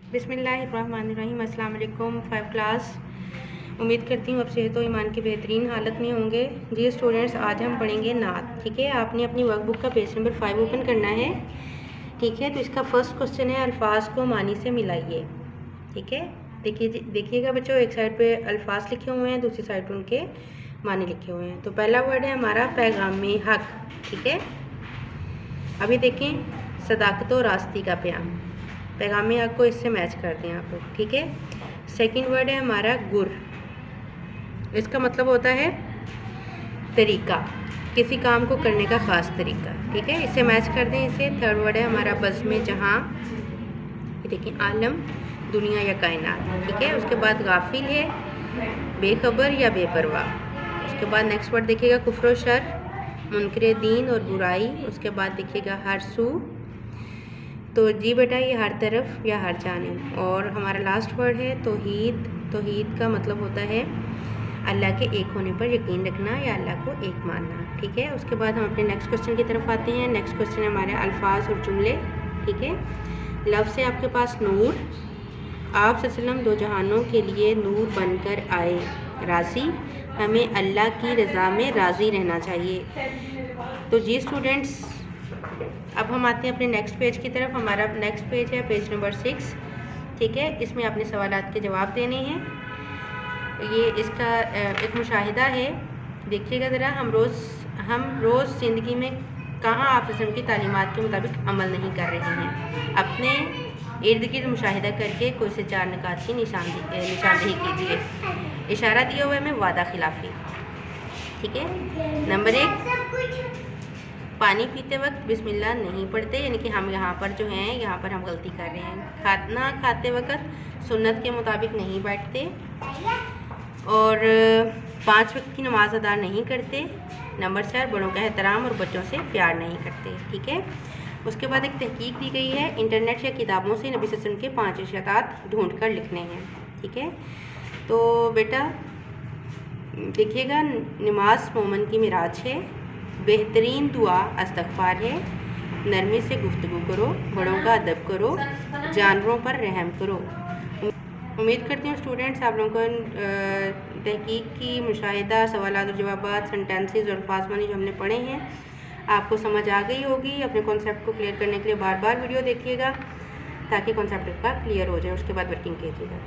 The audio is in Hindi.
बिस्मिल्लाहिर्रहमानिर्रहीम। अस्सलाम वालेकुम 5 क्लास। उम्मीद करती हूँ आप सेहत व ईमान की बेहतरीन हालत में होंगे। जी स्टूडेंट्स, आज हम पढ़ेंगे नात। ठीक है, आपने अपनी वर्कबुक का पेज नंबर 5 ओपन करना है। ठीक है, तो इसका फर्स्ट क्वेश्चन है अल्फाज को मानी से मिलाइए। ठीक है, देखिएगा बच्चों, एक साइड पे अल्फाज लिखे हुए हैं, दूसरी साइड उनके मानी लिखे हुए हैं। तो पहला वर्ड है हमारा पैगाम हक। ठीक है, अभी देखें, सदाकत और रास्ती का प्याम, पैगाम हक को इससे मैच कर दें आप लोग। ठीक है, सेकंड वर्ड है हमारा गुर। इसका मतलब होता है तरीका, किसी काम को करने का ख़ास तरीका। ठीक है, इससे मैच कर दें इसे। थर्ड वर्ड है हमारा बज़्म जहाँ, ये देखिए आलम, दुनिया या कायनात। ठीक है, उसके बाद गाफिल है, बेखबर या बेपरवाह। उसके बाद नेक्स्ट वर्ड देखिएगा कुफ्र शर, मुनकर दीन और बुराई। उसके बाद देखिएगा हर सू, तो जी बेटा ये हर तरफ या हर जानिब। और हमारा लास्ट वर्ड है तौहीद। तौहीद का मतलब होता है अल्लाह के एक होने पर यकीन रखना या अल्लाह को एक मानना। ठीक है, उसके बाद हम अपने नेक्स्ट क्वेश्चन की तरफ आते हैं। नेक्स्ट क्वेश्चन है हमारे अल्फाज और जुमले। ठीक है, लफ्ज़ से आपके पास नूर। आप सल्लल्लाहु दो जहानों के लिए नूर बनकर आए। राज़ी, हमें अल्लाह की रज़ा में राज़ी रहना चाहिए। तो जी स्टूडेंट्स, अब हम आते हैं अपने नेक्स्ट पेज की तरफ। हमारा नेक्स्ट पेज है पेज नंबर 6। ठीक है, इसमें आपने सवालात के जवाब देने हैं। ये इसका एक मुशाहिदा है, देखिएगा ज़रा। हम रोज़ ज़िंदगी में कहाँ आप रस्म की तालीमात के मुताबिक अमल नहीं कर रहे हैं। अपने इर्द गिर्द मुशाहिदा करके कोई से 4 निकात की निशानदेही कीजिए। इशारा दिया हुआ है हमें वादा खिलाफी। ठीक है, नंबर 1, पानी पीते वक्त बिस्मिल्लाह नहीं पढ़ते, यानी कि हम यहाँ पर जो हैं, यहाँ पर हम गलती कर रहे हैं। खाना खाते वक्त सुन्नत के मुताबिक नहीं बैठते। और 5 वक्त की नमाज अदा नहीं करते। नंबर 4, बड़ों का एहतराम और बच्चों से प्यार नहीं करते। ठीक है, उसके बाद एक तहकीक दी गई है, इंटरनेट या किताबों से नबी सल्लल्लाहु अलैहि वसल्लम के 5 इरशादात ढूंढ कर लिखने हैं। ठीक है, तो बेटा देखिएगा, नमाज मोमन की मिराज है, बेहतरीन दुआ इस्तग़फ़ार है, नरमी से गुफ्तगू करो, बड़ों का अदब करो, जानवरों पर रहम करो। उम्मीद करती हूँ स्टूडेंट्स आप लोगों को तहकीक की मुशाहिदा, सवालात और जवाबात, सेंटेंसेस और अल्फाज़ जो हमने पढ़े हैं आपको समझ आ गई होगी। अपने कॉन्सेप्ट को क्लियर करने के लिए बार बार वीडियो देखिएगा ताकि कॉन्सेप्ट का क्लियर हो जाए। उसके बाद वर्किंग कीजिएगा।